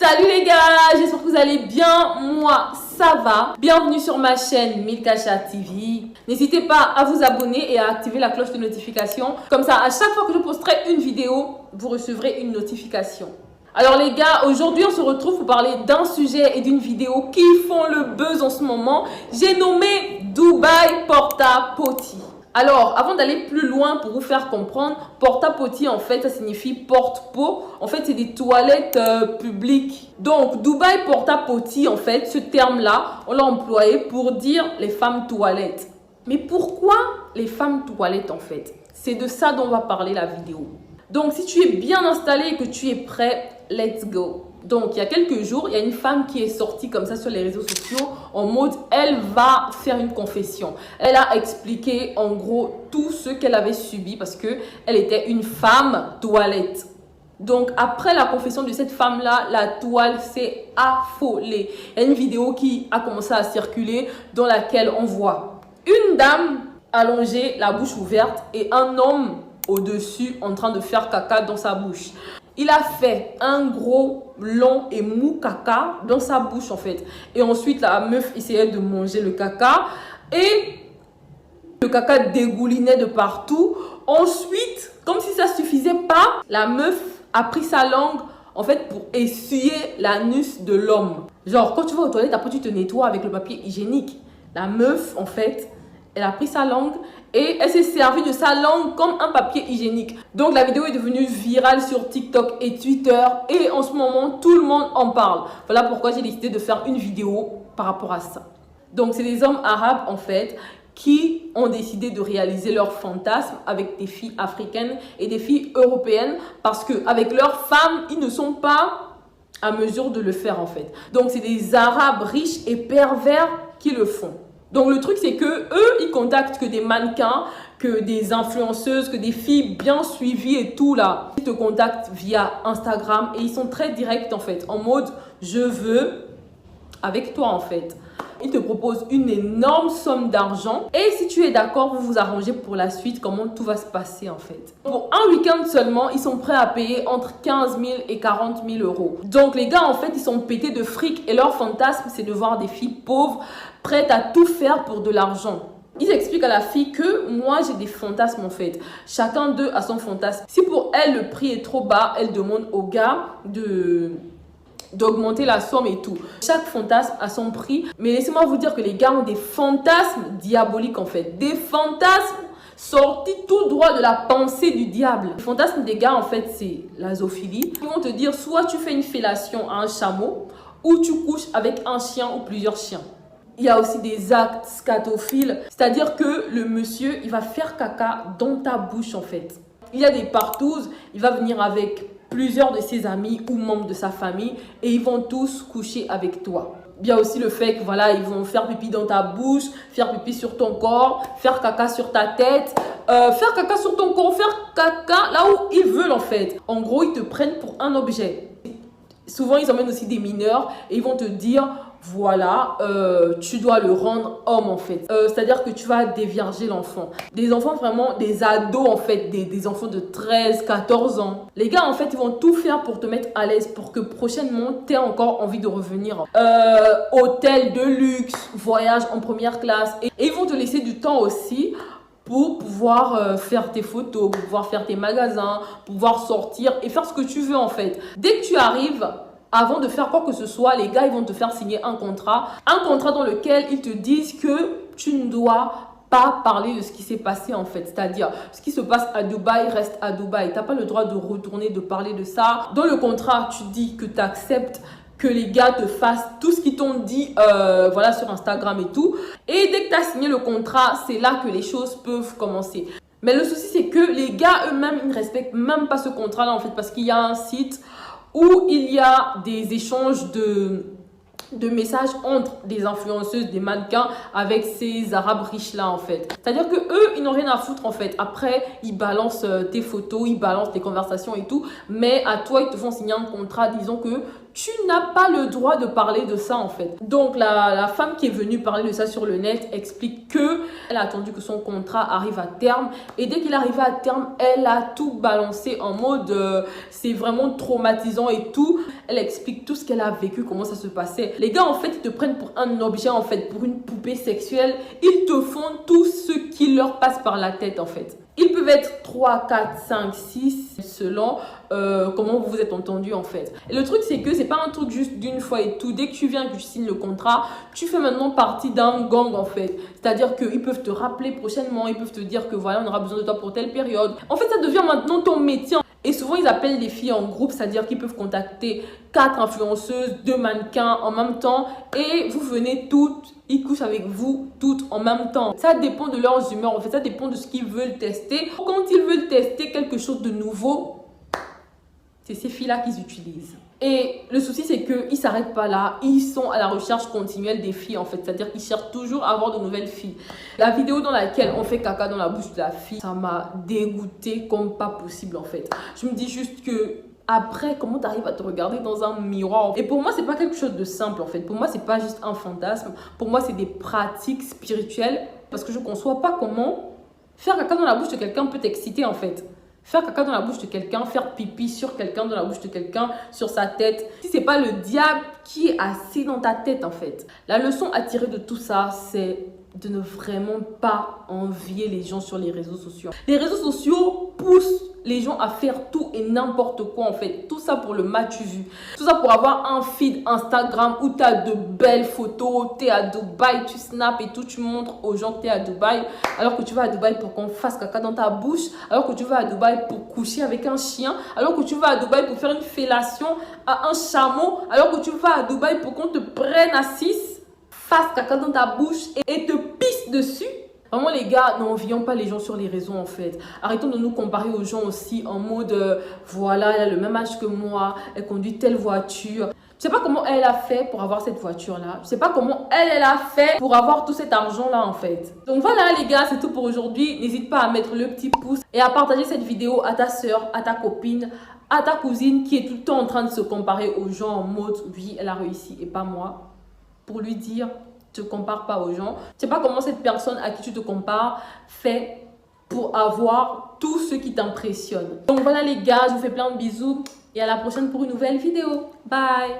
Salut les gars, j'espère que vous allez bien, moi ça va. Bienvenue sur ma chaîne Milkasha TV. N'hésitez pas à vous abonner et à activer la cloche de notification. Comme ça, à chaque fois que je posterai une vidéo, vous recevrez une notification. Alors les gars, aujourd'hui on se retrouve pour parler d'un sujet et d'une vidéo qui font le buzz en ce moment. J'ai nommé Dubai Porta Potty. Alors, avant d'aller plus loin pour vous faire comprendre, porta potty en fait, ça signifie porte-pot. En fait, c'est des toilettes publiques. Donc, Dubai porta potty, en fait, ce terme-là, on l'a employé pour dire les femmes toilettes. Mais pourquoi les femmes toilettes en fait? C'est de ça dont on va parler la vidéo. Donc, si tu es bien installé et que tu es prêt, let's go. Donc, il y a quelques jours, il y a une femme qui est sortie comme ça sur les réseaux sociaux en mode, elle va faire une confession. Elle a expliqué en gros tout ce qu'elle avait subi parce qu'elle était une femme toilette. Donc, après la confession de cette femme-là, la toile s'est affolée. Il y a une vidéo qui a commencé à circuler dans laquelle on voit une dame allongée, la bouche ouverte, et un homme au-dessus en train de faire caca dans sa bouche. Il a fait un gros, long et mou caca dans sa bouche en fait. Et ensuite, la meuf essayait de manger le caca. Et le caca dégoulinait de partout. Ensuite, comme si ça ne suffisait pas, la meuf a pris sa langue en fait pour essuyer l'anus de l'homme. Genre, quand tu vas aux toilettes, après tu te nettoies avec le papier hygiénique. La meuf, en fait, elle a pris sa langue et elle s'est servie de sa langue comme un papier hygiénique. Donc la vidéo est devenue virale sur TikTok et Twitter et en ce moment tout le monde en parle. Voilà pourquoi j'ai décidé de faire une vidéo par rapport à ça. Donc c'est des hommes arabes en fait qui ont décidé de réaliser leurs fantasmes avec des filles africaines et des filles européennes parce qu'avec leurs femmes, ils ne sont pas à mesure de le faire en fait. Donc c'est des arabes riches et pervers qui le font. Donc le truc c'est que eux ils contactent que des mannequins, que des influenceuses, que des filles bien suivies et tout là. Ils te contactent via Instagram et ils sont très directs en fait, en mode je veux avec toi en fait. Ils te proposent une énorme somme d'argent et si tu es d'accord, vous vous arrangez pour la suite, comment tout va se passer en fait. Pour un week-end seulement, ils sont prêts à payer entre 15 000 et 40 000 euros. Donc les gars en fait, ils sont pétés de fric et leur fantasme c'est de voir des filles pauvres prêtes à tout faire pour de l'argent. Ils expliquent à la fille que moi j'ai des fantasmes en fait. Chacun d'eux a son fantasme. Si pour elle le prix est trop bas, elle demande au gars d'augmenter la somme et tout. Chaque fantasme a son prix. Mais laissez-moi vous dire que les gars ont des fantasmes diaboliques en fait. Des fantasmes sortis tout droit de la pensée du diable. Le fantasme des gars en fait c'est la zoophilie. Ils vont te dire soit tu fais une fellation à un chameau ou tu couches avec un chien ou plusieurs chiens. Il y a aussi des actes scatophiles, c'est-à-dire que le monsieur, il va faire caca dans ta bouche en fait. Il y a des partouzes, il va venir avec plusieurs de ses amis ou membres de sa famille et ils vont tous coucher avec toi. Il y a aussi le fait que voilà, ils vont faire pipi dans ta bouche, faire pipi sur ton corps, faire caca sur ta tête, faire caca sur ton corps, faire caca là où ils veulent en fait. En gros, ils te prennent pour un objet. Souvent, ils emmènent aussi des mineurs et ils vont te dire voilà, tu dois le rendre homme en fait. C'est-à-dire que tu vas dévierger l'enfant. Des enfants vraiment, des ados en fait, des enfants de 13, 14 ans. Les gars en fait, ils vont tout faire pour te mettre à l'aise, pour que prochainement, tu aies encore envie de revenir. Hôtel de luxe, voyage en première classe. Et ils vont te laisser du temps aussi pour pouvoir faire tes photos, pour pouvoir faire tes magasins, pour pouvoir sortir et faire ce que tu veux en fait. Dès que tu arrives, avant de faire quoi que ce soit, les gars, ils vont te faire signer un contrat dans lequel ils te disent que tu ne dois pas parler de ce qui s'est passé en fait. C'est-à-dire, ce qui se passe à Dubaï reste à Dubaï. Tu n'as pas le droit de retourner, de parler de ça. Dans le contrat, tu dis que tu acceptes que les gars te fassent tout ce qu'ils t'ont dit voilà, sur Instagram et tout. Et dès que tu as signé le contrat, c'est là que les choses peuvent commencer. Mais le souci, c'est que les gars eux-mêmes, ils ne respectent même pas ce contrat-là en fait, parce qu'il y a un site où il y a des échanges de messages entre des influenceuses, des mannequins avec ces arabes riches là en fait. C'est-à-dire que eux, ils n'ont rien à foutre en fait. Après, ils balancent tes photos, ils balancent tes conversations et tout. Mais à toi, ils te font signer un contrat disant que tu n'as pas le droit de parler de ça en fait. Donc la femme qui est venue parler de ça sur le net explique que elle a attendu que son contrat arrive à terme et dès qu'il arrivait à terme, elle a tout balancé en mode c'est vraiment traumatisant et tout. Elle explique tout ce qu'elle a vécu, comment ça se passait. Les gars en fait ils te prennent pour un objet en fait, pour une poupée sexuelle. Ils te font tout ce qui leur passe par la tête en fait. Ils peuvent être 3, 4, 5, 6 selon comment vous vous êtes entendu en fait. Et le truc c'est que c'est pas un truc juste d'une fois et tout. Dès que tu viens et que tu signes le contrat, tu fais maintenant partie d'un gang en fait. C'est-à-dire qu'ils peuvent te rappeler prochainement, ils peuvent te dire que voilà on aura besoin de toi pour telle période. En fait ça devient maintenant ton métier. Et souvent ils appellent les filles en groupe, c'est-à-dire qu'ils peuvent contacter 4 influenceuses, 2 mannequins en même temps et vous venez toutes. Ils couchent avec vous toutes en même temps. Ça dépend de leurs humeurs. En fait, ça dépend de ce qu'ils veulent tester. Quand ils veulent tester quelque chose de nouveau, c'est ces filles-là qu'ils utilisent. Et le souci, c'est qu'ils ne s'arrêtent pas là. Ils sont à la recherche continuelle des filles, en fait. C'est-à-dire qu'ils cherchent toujours à avoir de nouvelles filles. La vidéo dans laquelle on fait caca dans la bouche de la fille, ça m'a dégoûtée comme pas possible, en fait. Je me dis juste que après, comment tu arrives à te regarder dans un miroir? Et pour moi, c'est pas quelque chose de simple en fait. Pour moi, c'est pas juste un fantasme. Pour moi, c'est des pratiques spirituelles. Parce que je conçois pas comment faire caca dans la bouche de quelqu'un peut t'exciter en fait. Faire caca dans la bouche de quelqu'un, faire pipi sur quelqu'un, dans la bouche de quelqu'un, sur sa tête. Si c'est pas le diable qui est assis dans ta tête en fait. La leçon à tirer de tout ça, c'est de ne vraiment pas envier les gens sur les réseaux sociaux. Les réseaux sociaux poussent les gens à faire tout et n'importe quoi en fait. Tout ça pour le match vu. Tout ça pour avoir un feed Instagram où tu as de belles photos, tu es à Dubaï, tu snaps et tout, tu montres aux gens que tu es à Dubaï. Alors que tu vas à Dubaï pour qu'on fasse caca dans ta bouche. Alors que tu vas à Dubaï pour coucher avec un chien. Alors que tu vas à Dubaï pour faire une fellation à un chameau. Alors que tu vas à Dubaï pour qu'on te prenne à 6, fasse caca dans ta bouche et te pisse dessus. Vraiment les gars, n'envions pas les gens sur les réseaux en fait. Arrêtons de nous comparer aux gens aussi en mode voilà, elle a le même âge que moi, elle conduit telle voiture. Je sais pas comment elle a fait pour avoir cette voiture-là. Je sais pas comment elle a fait pour avoir tout cet argent-là en fait. Donc voilà les gars, c'est tout pour aujourd'hui. N'hésite pas à mettre le petit pouce et à partager cette vidéo à ta soeur, à ta copine, à ta cousine qui est tout le temps en train de se comparer aux gens en mode oui, elle a réussi et pas moi. Pour lui dire, te compare pas aux gens. Je sais pas comment cette personne à qui tu te compares fait pour avoir tout ce qui t'impressionne. Donc voilà les gars, je vous fais plein de bisous et à la prochaine pour une nouvelle vidéo. Bye!